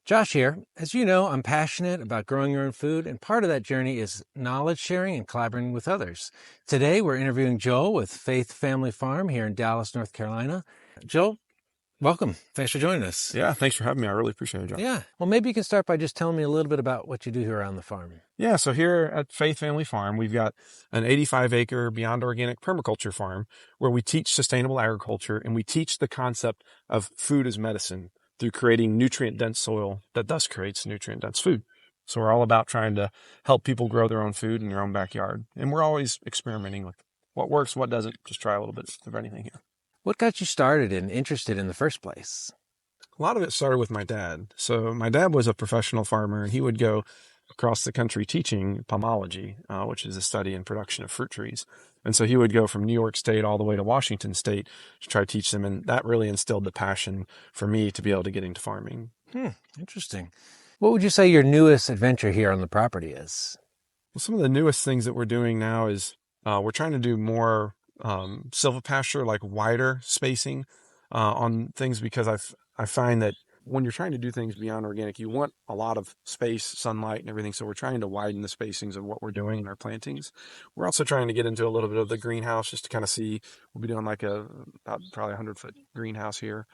Josh here. As you know, I'm passionate about growing your own food, and part of that journey is knowledge sharing and collaborating with others. Today, we're interviewing Joel with Faith Family Farm here in Dallas, North Carolina. Joel, welcome. Thanks for joining us. Yeah, thanks for having me. I really appreciate it, John. Yeah. Well, maybe you can start by just telling me a little bit about what you do here on the farm. Yeah, so here at Faith Family Farm, we've got an 85-acre Beyond Organic permaculture farm where we teach sustainable agriculture and we teach the concept of food as medicine through creating nutrient-dense soil that thus creates nutrient-dense food. So we're all about trying to help people grow their own food in their own backyard. And we're always experimenting with what works, what doesn't, just try a little bit of anything here. What got you started and interested in the first place? A lot of it started with my dad. So my dad was a professional farmer and he would go across the country teaching pomology, which is the study and production of fruit trees. And so he would go from New York State all the way to Washington State to try to teach them. And that really instilled the passion for me to be able to get into farming. Interesting. What would you say your newest adventure here on the property is? Well, some of the newest things that we're doing now is we're trying to do more silvopasture, like wider spacing on things, because I find that when you're trying to do things beyond organic, you want a lot of space, sunlight, and everything. So we're trying to widen the spacings of what we're doing in our plantings. We're also trying to get into a little bit of the greenhouse just to kind of see. We'll be doing like about probably 100-foot greenhouse here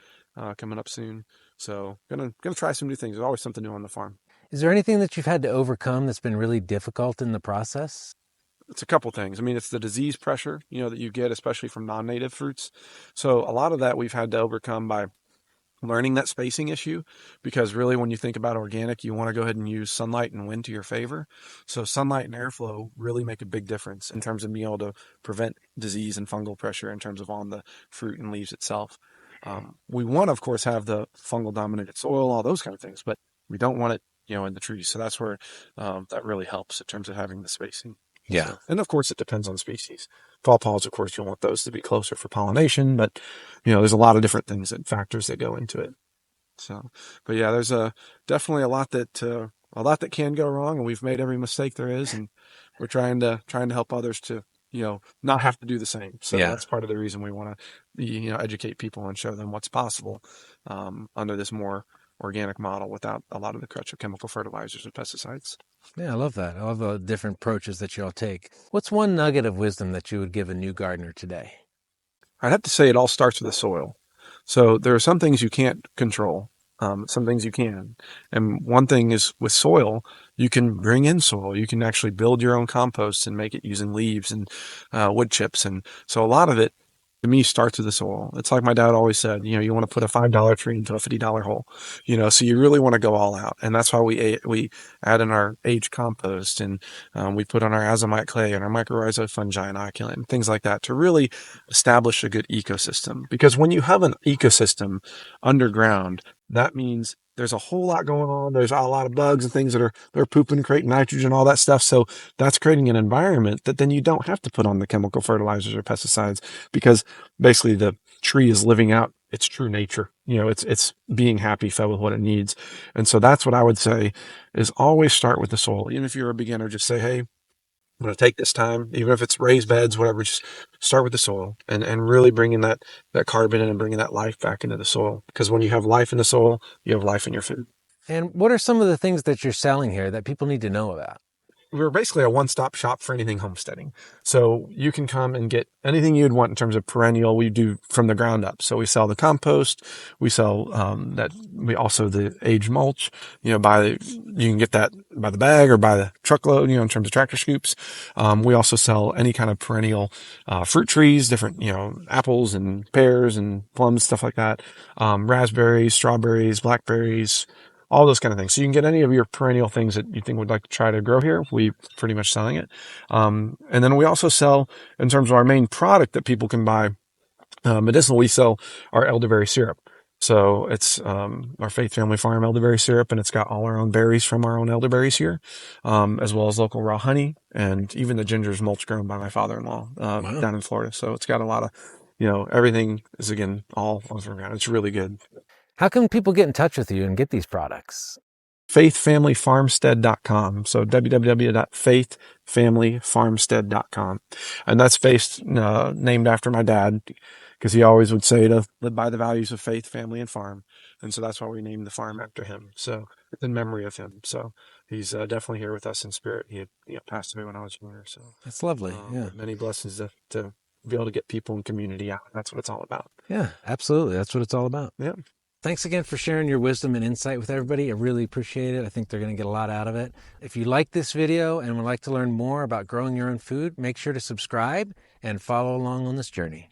coming up soon. So gonna try some new things. There's always something new on the farm. Is there anything that you've had to overcome that's been really difficult in the process? It's a couple things. I mean, it's the disease pressure, that you get, especially from non-native fruits. So a lot of that we've had to overcome by learning that spacing issue, because really when you think about organic, you want to go ahead and use sunlight and wind to your favor. So sunlight and airflow really make a big difference in terms of being able to prevent disease and fungal pressure in terms of on the fruit and leaves itself. We want to, of course, have the fungal dominated soil, all those kind of things, but we don't want it, in the trees. So that's where that really helps in terms of having the spacing. Yeah. So, and of course, it depends on the species. Fall pods, of course, you want those to be closer for pollination, but there's a lot of different things and factors that go into it. So, but yeah, there's definitely a lot that can go wrong, and we've made every mistake there is, and we're trying to help others to not have to do the same. So Yeah. that's part of the reason we want to educate people and show them what's possible under this more organic model without a lot of the crutch of chemical fertilizers and pesticides. Yeah, I love that. I love the different approaches that you all take. What's one nugget of wisdom that you would give a new gardener today? I'd have to say it all starts with the soil. So there are some things you can't control, some things you can. And one thing is with soil, you can bring in soil. You can actually build your own compost and make it using leaves and wood chips. And so a lot of it, to me, starts with the soil. It's like my dad always said, you want to put a $5 tree into a $50 hole, so you really want to go all out. And that's why we add in our aged compost, and we put on our azomite clay and our mycorrhizal fungi inoculant and things like that to really establish a good ecosystem. Because when you have an ecosystem underground, that means there's a whole lot going on. There's a lot of bugs and things they're pooping, creating nitrogen, all that stuff. So that's creating an environment that then you don't have to put on the chemical fertilizers or pesticides, because basically the tree is living out its true nature. It's being happy, fed with what it needs. And so that's what I would say is always start with the soil. Even if you're a beginner, just say, hey, I'm going to take this time, even if it's raised beds, whatever, just start with the soil and really bringing that carbon in and bringing that life back into the soil. Because when you have life in the soil, you have life in your food. And what are some of the things that you're selling here that people need to know about? We're basically a one-stop shop for anything homesteading. So you can come and get anything you'd want in terms of perennial. We do from the ground up. So we sell the compost. We sell we also the aged mulch. You can get that by the bag or by the truckload. In terms of tractor scoops. We also sell any kind of perennial fruit trees, different apples and pears and plums, stuff like that. Raspberries, strawberries, blackberries, all those kind of things. So you can get any of your perennial things that you think would like to try to grow here. We pretty much selling it. And then we also sell, in terms of our main product that people can buy, medicinal, we sell our elderberry syrup. So it's our Faith Family Farm elderberry syrup, and it's got all our own berries from our own elderberries here, as well as local raw honey, and even the ginger's mulch grown by my father-in-law down in Florida. So it's got a lot of, everything is, again, all over ground. It's really good. How can people get in touch with you and get these products? faithfamilyfarmstead.com. So www.faithfamilyfarmstead.com. And that's named after my dad, because he always would say to live by the values of faith, family, and farm. And so that's why we named the farm after him. So in memory of him. So he's definitely here with us in spirit. He had passed away when I was younger. So, That's lovely. Yeah. but many blessings to be able to get people in community out. That's what it's all about. Yeah, absolutely. That's what it's all about. Yeah. Thanks again for sharing your wisdom and insight with everybody. I really appreciate it. I think they're going to get a lot out of it. If you like this video and would like to learn more about growing your own food, make sure to subscribe and follow along on this journey.